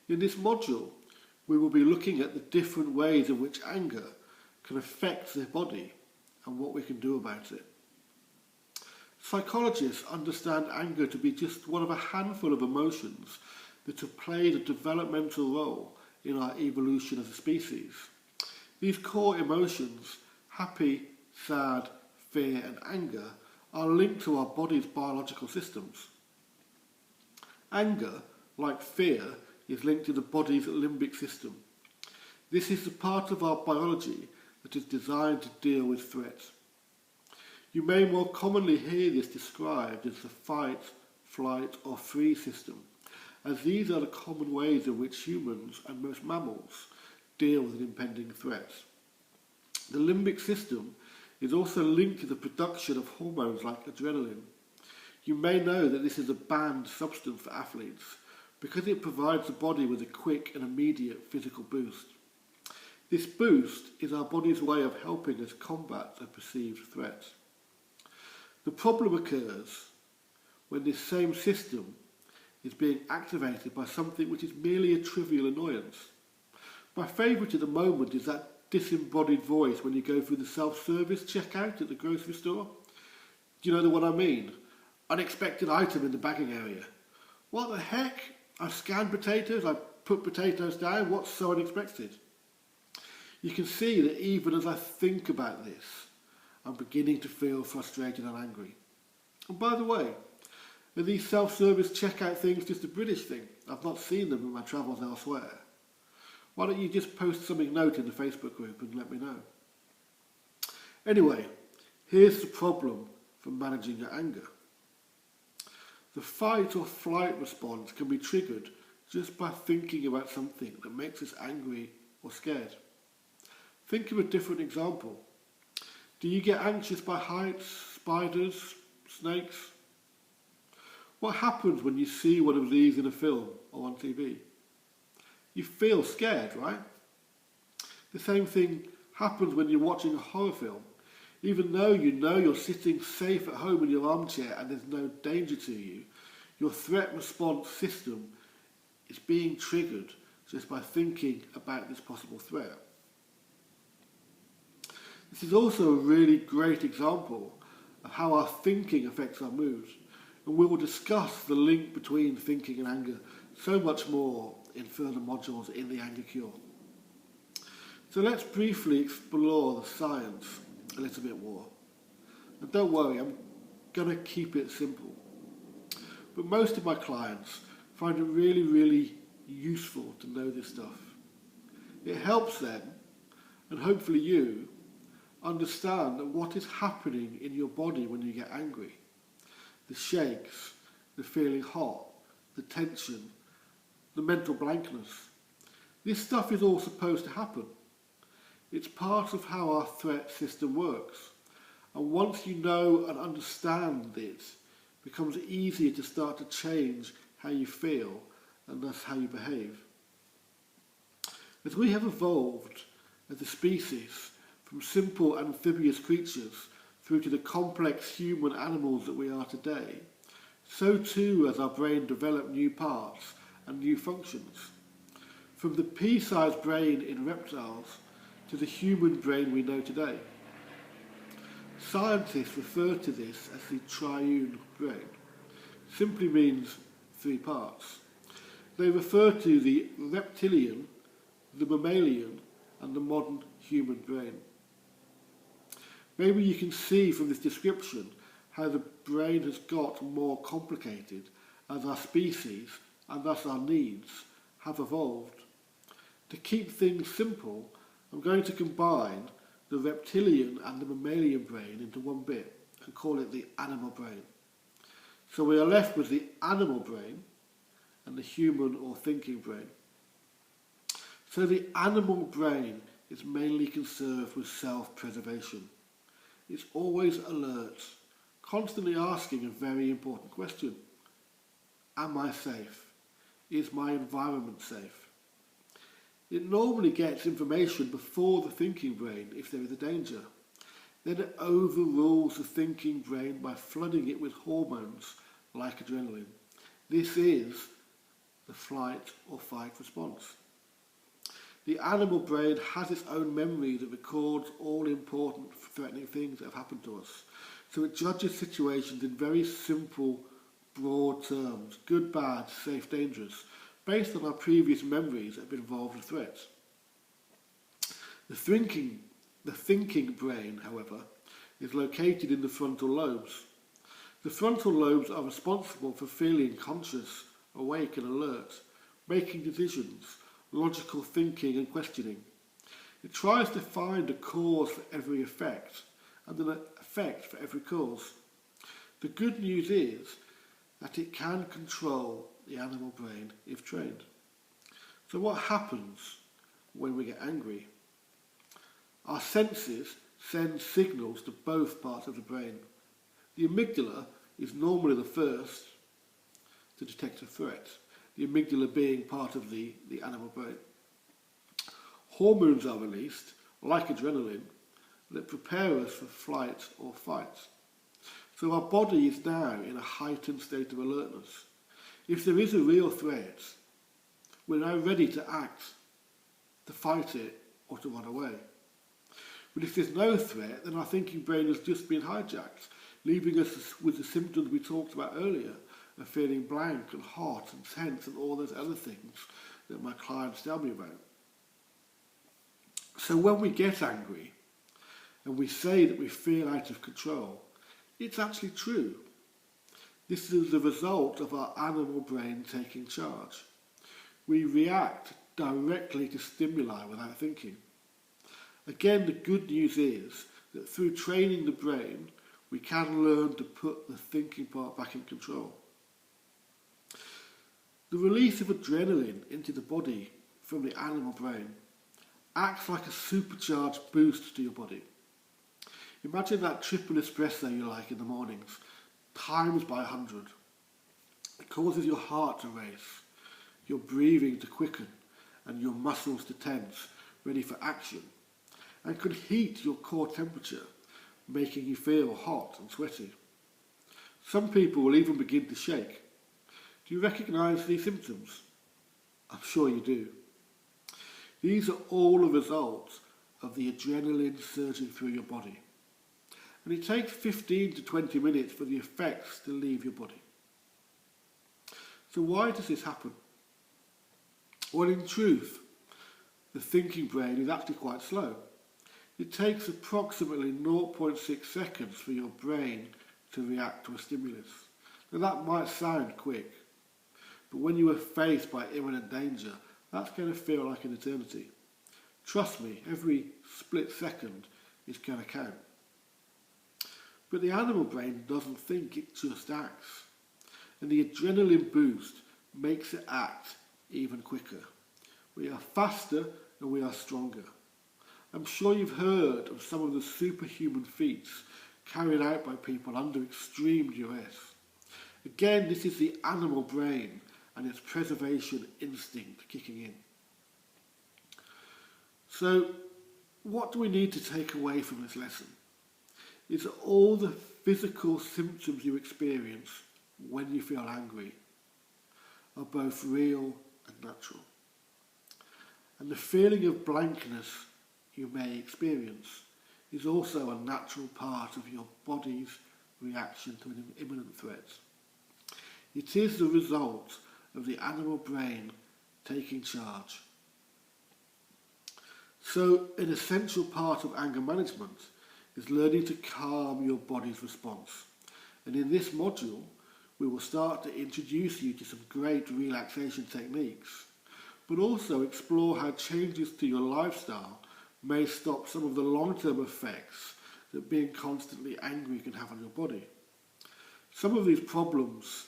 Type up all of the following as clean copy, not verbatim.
In this module, we will be looking at the different ways in which anger can affect the body and what we can do about it. Psychologists understand anger to be just one of a handful of emotions that have played a developmental role in our evolution as a species. These core emotions, happy, sad, fear and anger, are linked to our body's biological systems. Anger, like fear, is linked to the body's limbic system. This is the part of our biology that is designed to deal with threats. You may more commonly hear this described as the fight, flight or freeze system, as these are the common ways in which humans and most mammals deal with an impending threat. The limbic system is also linked to the production of hormones like adrenaline. You may know that this is a banned substance for athletes because it provides the body with a quick and immediate physical boost. This boost is our body's way of helping us combat a perceived threat. The problem occurs when this same system is being activated by something which is merely a trivial annoyance. My favourite at the moment is that disembodied voice when you go through the self-service checkout at the grocery store. Do you know the one I mean? Unexpected item in the bagging area. What the heck? I scanned potatoes, I put potatoes down, what's so unexpected? You can see that even as I think about this, I'm beginning to feel frustrated and angry. And by the way, are these self-service checkout things just a British thing? I've not seen them in my travels elsewhere. Why don't you just post something note in the Facebook group and let me know? Anyway, here's the problem for managing your anger. The fight or flight response can be triggered just by thinking about something that makes us angry or scared. Think of a different example. Do you get anxious by heights, spiders, snakes? What happens when you see one of these in a film or on TV? You feel scared, right? The same thing happens when you're watching a horror film. Even though you know you're sitting safe at home in your armchair and there's no danger to you, your threat response system is being triggered just by thinking about this possible threat. This is also a really great example of how our thinking affects our moods, and we will discuss the link between thinking and anger so much more in further modules in the Anger Cure. So let's briefly explore the science a little bit more. And don't worry, I'm going to keep it simple. But most of my clients find it really, really useful to know this stuff. It helps them, and hopefully you, understand that what is happening in your body when you get angry. The shakes, the feeling hot, the tension, the mental blankness. This stuff is all supposed to happen. It's part of how our threat system works. And once you know and understand this, it becomes easier to start to change how you feel and thus how you behave. As we have evolved as a species from simple amphibious creatures through to the complex human animals that we are today, so too has our brain developed new parts and new functions. From the pea-sized brain in reptiles to the human brain we know today. Scientists refer to this as the triune brain. Simply means three parts. They refer to the reptilian, the mammalian, and the modern human brain. Maybe you can see from this description how the brain has got more complicated as our species, and thus our needs, have evolved. To keep things simple, I'm going to combine the reptilian and the mammalian brain into one bit and call it the animal brain. So we are left with the animal brain and the human or thinking brain. So the animal brain is mainly concerned with self-preservation. It's always alert, constantly asking a very important question. Am I safe? Is my environment safe? It normally gets information before the thinking brain if there is a danger. Then it overrules the thinking brain by flooding it with hormones like adrenaline. This is the flight or fight response. The animal brain has its own memory that records all important threatening things that have happened to us. So it judges situations in very simple, broad terms: good, bad, safe, dangerous, based on our previous memories that have been involved with threats. The thinking brain, however, is located in the frontal lobes. The frontal lobes are responsible for feeling conscious, awake and alert, making decisions, logical thinking and questioning. It tries to find a cause for every effect and an effect for every cause. The good news is that it can control the animal brain if trained. So what happens when we get angry? Our senses send signals to both parts of the brain. The amygdala is normally the first to detect a threat, the amygdala being part of the animal brain. Hormones are released, like adrenaline, that prepare us for flight or fight. So our body is now in a heightened state of alertness. If there is a real threat, we're now ready to act, to fight it or to run away. But if there's no threat, then our thinking brain has just been hijacked, leaving us with the symptoms we talked about earlier of feeling blank and hot and tense and all those other things that my clients tell me about. So when we get angry and we say that we feel out of control, it's actually true. This is the result of our animal brain taking charge. We react directly to stimuli without thinking. Again, the good news is that through training the brain, we can learn to put the thinking part back in control. The release of adrenaline into the body from the animal brain acts like a supercharged boost to your body. Imagine that triple espresso you like in the mornings, times by 100. It causes your heart to race, your breathing to quicken, and your muscles to tense, ready for action, and could heat your core temperature, making you feel hot and sweaty. Some people will even begin to shake. Do you recognise these symptoms? I'm sure you do. These are all a result of the adrenaline surging through your body. And it takes 15 to 20 minutes for the effects to leave your body. So why does this happen? Well, in truth, the thinking brain is actually quite slow. It takes approximately 0.6 seconds for your brain to react to a stimulus. Now that might sound quick, but when you are faced by imminent danger, that's going to feel like an eternity. Trust me, every split second is going to count. But the animal brain doesn't think, it just acts. And the adrenaline boost makes it act even quicker. We are faster and we are stronger. I'm sure you've heard of some of the superhuman feats carried out by people under extreme duress. Again, this is the animal brain and its preservation instinct kicking in. So, what do we need to take away from this lesson? Is that all the physical symptoms you experience when you feel angry are both real and natural. And the feeling of blankness you may experience is also a natural part of your body's reaction to an imminent threat. It is the result of the animal brain taking charge. So an essential part of anger management is learning to calm your body's response. And in this module, we will start to introduce you to some great relaxation techniques, but also explore how changes to your lifestyle may stop some of the long-term effects that being constantly angry can have on your body. Some of these problems,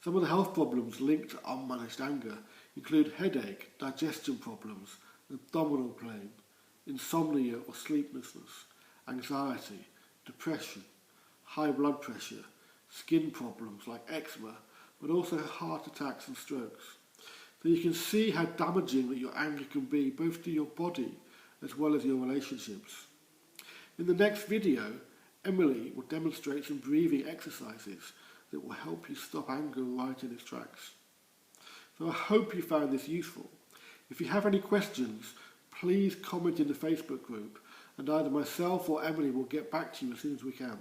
some of the health problems linked to unmanaged anger include headache, digestion problems, abdominal pain, insomnia or sleeplessness, anxiety, depression, high blood pressure, skin problems like eczema, but also heart attacks and strokes. So you can see how damaging that your anger can be, both to your body as well as your relationships. In the next video, Emily will demonstrate some breathing exercises that will help you stop anger right in its tracks. So I hope you found this useful. If you have any questions, please comment in the Facebook group and either myself or Emily will get back to you as soon as we can.